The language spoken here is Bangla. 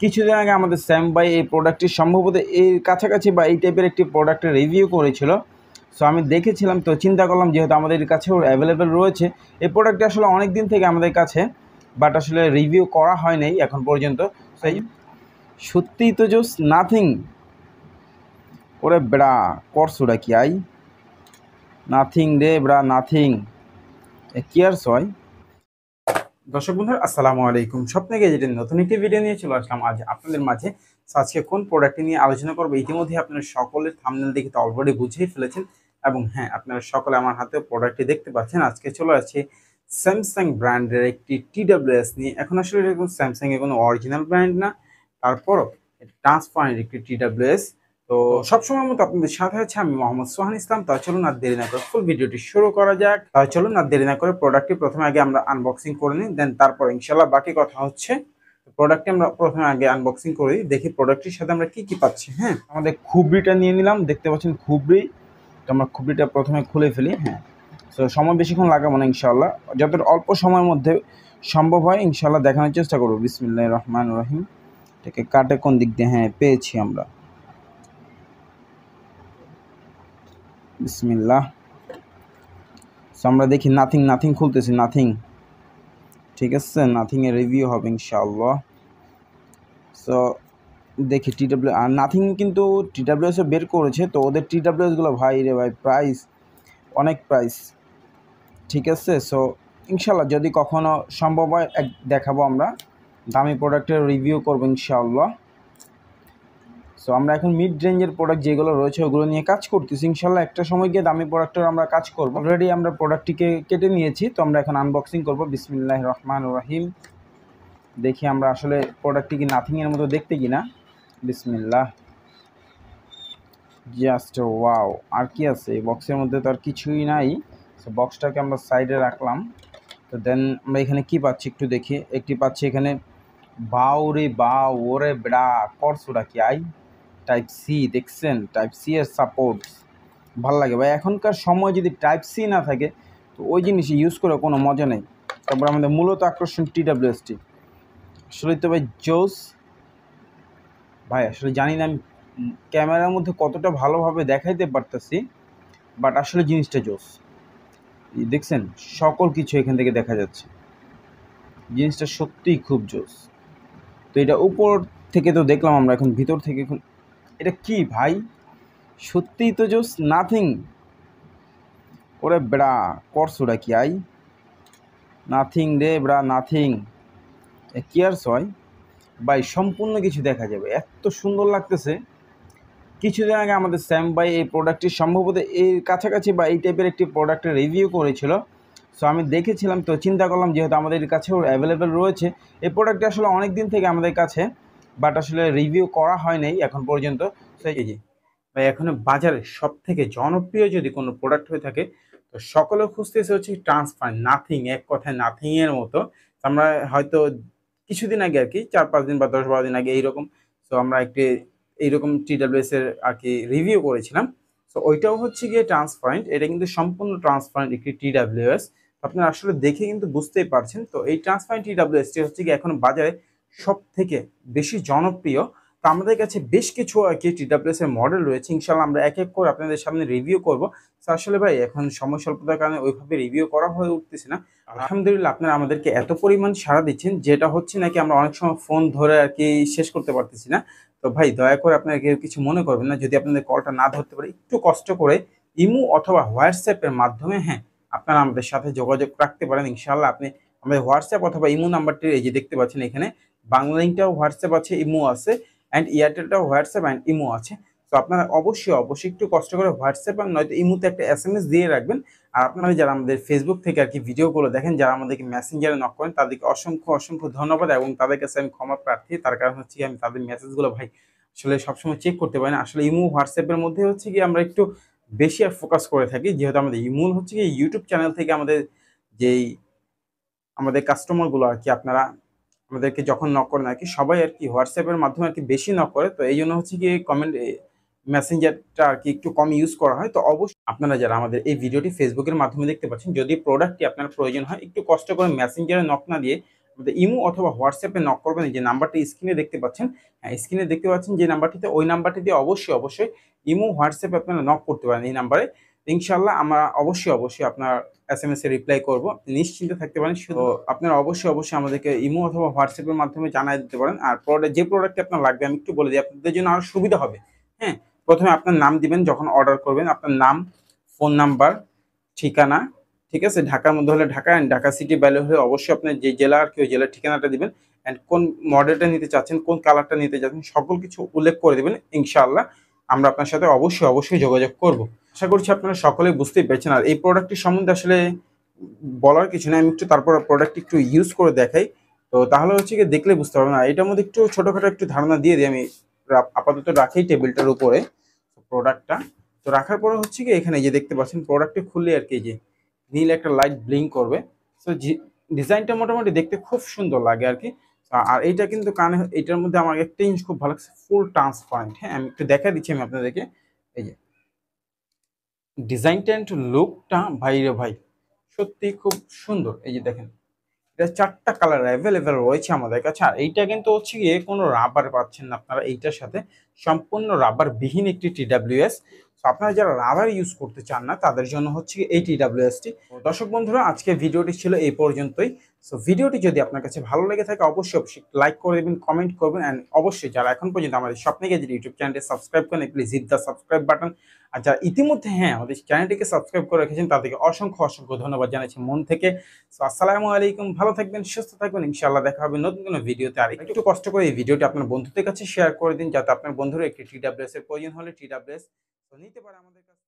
কিছুদিন আগে আমাদের স্যাম ভাই এই প্রোডাক্টটি সম্ভবত এর কাছাকাছি বা এই টাইপের একটি প্রোডাক্টের রিভিউ করেছিল। সো আমি দেখেছিলাম, তো চিন্তা করলাম যেহেতু আমাদের কাছেও অ্যাভেলেবেল রয়েছে এই প্রোডাক্টটি আসলে অনেক দিন থেকে আমাদের কাছে, বাট আসলে রিভিউ করা হয় নাই এখন পর্যন্ত। সেই সত্যিই তো জোস নাথিং। ওরে ব্রা করছোটা কি আই নাথিং রে ব্রা, নাথিং কি আর সয়। দর্শক বন্ধুরা আসসালামু আলাইকুম, স্বপ্নে গেজেটের নতুন একটি ভিডিও নিয়ে চলে আসলাম আজ আপনাদের মাঝে। আজকে কোন প্রোডাক্টটি নিয়ে আলোচনা করবো ইতিমধ্যে আপনারা সকলের থাম্বনেল দেখে তো অলরেডি বুঝেই ফেলেছেন, এবং হ্যাঁ আপনারা সকলে আমার হাতে প্রোডাক্টটি দেখতে পাচ্ছেন। আজকে চলে আসছে স্যামসাং ব্র্যান্ডের একটি TWS নিয়ে। এখন আসলে এরকম স্যামসাং এর কোনো অরিজিনাল ব্র্যান্ড না, তারপরও ট্রান্সপারেন্ট একটি TWS। তো সবসময় মতো আপনাদের সাথে আছে আমি মোহাম্মদ সোহান ইসলাম। তা চলুন আর দেরি না করে ফুল ভিডিওটি শুরু করা যাক। চলুন আর দেরি না করে প্রোডাক্টটি প্রথমে আগে আমরা আনবক্সিং করে নিই, দেন তারপর ইনশাল্লাহ বাকি কথা হচ্ছে। প্রোডাক্টটি আমরা প্রথমে আগে আনবক্সিং করে দিই, দেখি প্রোডাক্টটির সাথে আমরা কি কি পাচ্ছি। হ্যাঁ, আমাদের খুবরিটা নিয়ে নিলাম, দেখতে পাচ্ছেন খুবরি। তো আমরা খুবরিটা প্রথমে খুলে ফেলি। হ্যাঁ, তো সময় বেশিক্ষণ লাগাবো না ইনশাল্লাহ, যত অল্প সময়ের মধ্যে সম্ভব হয় ইনশাল্লাহ দেখানোর চেষ্টা করবো। বিসমিল্লাহির রহমানির রহিম। এটাকে কাটে কোন দিক দিয়ে? হ্যাঁ পেয়েছি আমরা, বিসমিল্লাহ। সো আমরা দেখি নাথিং খুলতেছি, নাথিং। ঠিক আছে, নাথিংয়ের রিভিউ হবে ইনশাআল্লাহ। সো দেখি TW আর নাথিং কিন্তু TWSও বের করেছে, তো ওদের TWSগুলো ভাই রে ভাই প্রাইস অনেক প্রাইস। ঠিক আছে, সো ইনশাআল্লাহ যদি কখনো সম্ভব হয় দেখাবো, আমরা দামি প্রোডাক্টের রিভিউ করবো ইনশাআল্লাহ। সো আমরা এখন মিড রেঞ্জের প্রোডাক্ট যেগুলো রয়েছে ওগুলো নিয়ে কাজ করতেছি, ইনশাল্লাহ একটা সময় গিয়ে দামি প্রোডাক্টের আমরা কাজ করবো। অলরেডি আমরা প্রোডাক্টটিকে কেটে নিয়েছি, তো আমরা এখন আনবক্সিং করবো। বিসমিল্লাহির রহমানির রহিম। দেখি আমরা আসলে প্রোডাক্টটি কি নাথিংয়ের মতো দেখতে কিনা। বিসমিল্লাহ। Just wow. আর কি আছে এই বক্সের মধ্যে? তো আর কিছুই নাই। সো বক্সটাকে আমরা সাইডে রাখলাম। তো দেন আমরা এখানে কি পাচ্ছি একটু দেখি। একটি পাচ্ছি এখানে বাউ রে বাউ, ওরে ব্রা করছোটা কি আই টাইপ সি। দেখছেন টাইপ সি এর সাপোর্ট ভালো লাগে ভাই। এখনকার সময় যদি টাইপ সি না থাকে তো ওই জিনিস ইউজ করে কোনো মজা নেই। তারপর আমাদের মূলত আকর্ষণ TWSটি আসলে তো ভাই জোস ভাই। আসলে জানি না আমি ক্যামেরার মধ্যে কতটা ভালোভাবে দেখাইতে পারতেছি, বাট আসলে জিনিসটা জোস। দেখছেন সকল কিছু এখান থেকে দেখা যাচ্ছে, জিনিসটা সত্যিই খুব জোস। তো এটা উপর থেকে তো দেখলাম আমরা, এখন ভিতর থেকে এখন এটা কি ভাই? সত্যিই তো জোস নাথিং। ওরে ব্রা করছোটা কি আই নাথিং রে ব্রা, নাথিং কি আর সয় ভাই। সম্পূর্ণ কিছু দেখা যাবে, এত সুন্দর লাগতেছে। কিছুদিন আগে আমাদের স্যাম ভাই এই প্রোডাক্টটি সম্ভবত এর কাছাকাছি বা এই টাইপের একটি প্রোডাক্টের রিভিউ করেছিল। সো আমি দেখেছিলাম, তো চিন্তা করলাম যেহেতু আমাদের কাছেও অ্যাভেলেবেল রয়েছে এই প্রোডাক্টটি আসলে অনেক দিন থেকে আমাদের কাছে, বাট আসলে রিভিউ করা হয় নাই এখন পর্যন্ত। সেই যে ভাই এখনো বাজারে সব থেকে জনপ্রিয় যদি কোনো প্রোডাক্ট হয়ে থাকে তো সকলে খুঁজতেছে হচ্ছে ট্রান্সপারেন্ট নাথিং, এক কথায় নাথিংয়ের মতো। আমরা হয়তো কিছুদিন আগে আর কি 4-5 দিন বা 10-12 দিন আগে এইরকম, তো আমরা একটি এইরকম TWS এর আর কি রিভিউ করেছিলাম। সো ওইটাও হচ্ছে গিয়ে ট্রান্সপারেন্ট, এটা কিন্তু সম্পূর্ণ ট্রান্সপারেন্ট একটি TWS। আপনারা আসলে দেখে কিন্তু বুঝতেই পারছেন। তো এই ট্রান্সপারেন্ট TWSটি হচ্ছে গিয়ে এখন বাজারে সব থেকে বেশি জনপ্রিয়। তো আমাদের কাছে বেশ কিছু আর কি TWS এর মডেল রয়েছে, ইনশাল্লাহ আমরা এক এক করে আপনাদের সামনে রিভিউ করবো। আসলে ভাই এখন সময় স্বল্পতার কারণে ওইভাবে রিভিউ করা হয়ে উঠতেছে না। আলহামদুলিল্লাহ আপনারা আমাদেরকে এত পরিমাণ সাড়া দিচ্ছেন, যেটা হচ্ছে নাকি আমরা অনেক সময় ফোন ধরে আর কি শেষ করতে পারতেছি না। তো ভাই দয়া করে আপনারা কেউ কিছু মনে করবেন না যদি আপনাদের কলটা না ধরতে পারে। একটু কষ্ট করে ইমো অথবা হোয়াটসঅ্যাপের মাধ্যমে হ্যাঁ আপনারা আমাদের সাথে যোগাযোগ রাখতে পারেন ইনশাল্লাহ। আপনি আমাদের হোয়াটসঅ্যাপ অথবা ইমো নাম্বারটি এই যে দেখতে পাচ্ছেন এখানে, বাংলা লিঙ্কটাও হোয়াটসঅ্যাপ আছে, ইমো আছে, অ্যান্ড এয়ারটেলটাও হোয়াটসঅ্যাপ অ্যান্ড ইমো আছে। তো আপনারা অবশ্যই একটু কষ্ট করে হোয়াটসঅ্যাপ আর নয়তো ইমোতে একটা SMS দিয়ে রাখবেন। আর আপনারা যারা আমাদের ফেসবুক থেকে আর কি ভিডিওগুলো দেখেন, যারা আমাদেরকে মেসেঞ্জারে নক করেন, তাদেরকে অসংখ্য ধন্যবাদ, এবং তাদের কাছে আমি ক্ষমা প্রার্থী। তার কারণ হচ্ছে আমি তাদের মেসেজগুলো ভাই আসলে সবসময় চেক করতে পারি না। আসলে ইমো হোয়াটসঅ্যাপের মধ্যে হচ্ছে কি আমরা একটু বেশি আর ফোকাস করে থাকি, যেহেতু আমাদের ইমো হচ্ছে কি ইউটিউব চ্যানেল থেকে আমাদের কাস্টমারগুলো আর কি আপনারা আমাদেরকে যখন নক করেন আর কি সবাই আর কি হোয়াটসঅ্যাপের মাধ্যমে আর কি বেশি নক করে। তো এই জন্য হচ্ছে কি কমেন্ট মেসেঞ্জারটা আর কি একটু কম ইউজ করা হয়। তো অবশ্যই আপনারা যারা আমাদের এই ভিডিওটি ফেসবুকের মাধ্যমে দেখতে পাচ্ছেন, যদি প্রোডাক্টটি আপনার প্রয়োজন হয় একটু কষ্ট করে মেসেঞ্জারে নক না দিয়ে আমাদের ইমো অথবা হোয়াটসঅ্যাপে নক করবেন। এই যে নাম্বারটি স্ক্রিনে দেখতে পাচ্ছেন, হ্যাঁ স্ক্রিনে দেখতে পাচ্ছেন যে নাম্বারটিতে, ওই নাম্বারটি দিয়ে অবশ্যই ইমো হোয়াটসঅ্যাপে আপনারা নক করতে পারেন এই নাম্বারে। ইনশাআল্লাহ আমরা অবশ্যই আপনার এসএমএস এ রিপ্লাই করব, নিশ্চিন্তে থাকতে পারেন। শুধু আপনারা অবশ্যই আমাদেরকে ইমো অথবা হোয়াটসঅ্যাপের মাধ্যমে জানাই দিতে পারেন। আর যে প্রোডাক্টটি আপনার লাগবে আমি একটু বলে দিই, আপনাদের জন্য আরও সুবিধা হবে। হ্যাঁ, প্রথমে আপনার নাম দিবেন যখন অর্ডার করবেন, আপনার নাম, ফোন নাম্বার, ঠিকানা, ঠিক আছে। ঢাকার মধ্যে হলে ঢাকা, অ্যান্ড ঢাকা সিটি বাইরে হলে অবশ্যই আপনার যে জেলা আর কি ওই জেলার ঠিকানাটা দিবেন, অ্যান্ড কোন মডেলটা নিতে চাচ্ছেন, কোন কালারটা নিতে চাচ্ছেন, সকল কিছু উল্লেখ করে দেবেন। ইনশাআল্লাহ আমরা আপনার সাথে অবশ্যই যোগাযোগ করব। আশা করছি আপনারা সকলেই বুঝতেই পেরেছেন। আর এই প্রোডাক্টটির সম্বন্ধে আসলে বলার কিছু নেই, আমি একটু তারপর প্রোডাক্টটি একটু ইউজ করে দেখাই, তো তাহলে হচ্ছে কি দেখলে বুঝতে পারবেন। না এটার মধ্যে একটু ছোটোখাটো একটু ধারণা দিয়ে দিই আমি, আপাতত রাখি টেবিলটার উপরে প্রোডাক্টটা। তো রাখার পরে হচ্ছে কি এখানে যে দেখতে পাচ্ছেন প্রোডাক্টটি খুললে আর কি যে নীল একটা লাইট ব্লিঙ্ক করবে। সো ডিজাইনটা মোটামুটি দেখতে খুব সুন্দর লাগে আর কি। আর এইটা কিন্তু কানে, এটার মধ্যে আমার একটা জিনিস খুব ভালো লাগছে, ফুল ট্রান্সপারেন্ট। হ্যাঁ আমি একটু দেখা দিচ্ছি আমি আপনাদেরকে, এই যে ডিজাইনটা একটু লুকটা ভাই রে ভাই সত্যি খুব সুন্দর। এই যে দেখেন এটা 4টা কালার অ্যাভেলেবেল রয়েছে আমাদের কাছে। আর এইটা কিন্তু হচ্ছে গিয়ে কোনো রাবার পাচ্ছেন না আপনারা এইটার সাথে, সম্পূর্ণ রাবার বিহীন একটি TWS। তো আপনারা যারা রাবার ইউজ করতে চান না তাদের জন্য হচ্ছে এই TWSটি। দর্শক বন্ধুরা আজকে ভিডিওটি ছিল এই পর্যন্তই। সো ভিডিওটি যদি আপনার কাছে ভালো লেগে থাকে অবশ্যই লাইক করে দেবেন, কমেন্ট করবেন, অ্যান্ড অবশ্যই যারা এখন পর্যন্ত আমাদের স্বপ্নে গ্যাজেট ইউটিউব চ্যানেলটি সাবস্ক্রাইব করেন please hit the subscribe button. আর যারা ইতিমধ্যে হ্যাঁ আমাদের চ্যানেলটিকে সাবস্ক্রাইব করে রেখেছেন তাদেরকে অসংখ্য ধন্যবাদ জানাচ্ছি মন থেকে। সো আসসালামু আলাইকুম, ভালো থাকবেন, সুস্থ থাকবেন, ইনশাআল্লাহ দেখা হবে নতুন কোনো ভিডিওতে। আর একটু কষ্ট করে এই ভিডিওটি আপনার বন্ধুদের কাছে শেয়ার করে দিন, যাতে আপনার বন্ধুরা একটি TWS এর প্রয়োজন হলে TWS নিতে পারে আমাদের কাছে।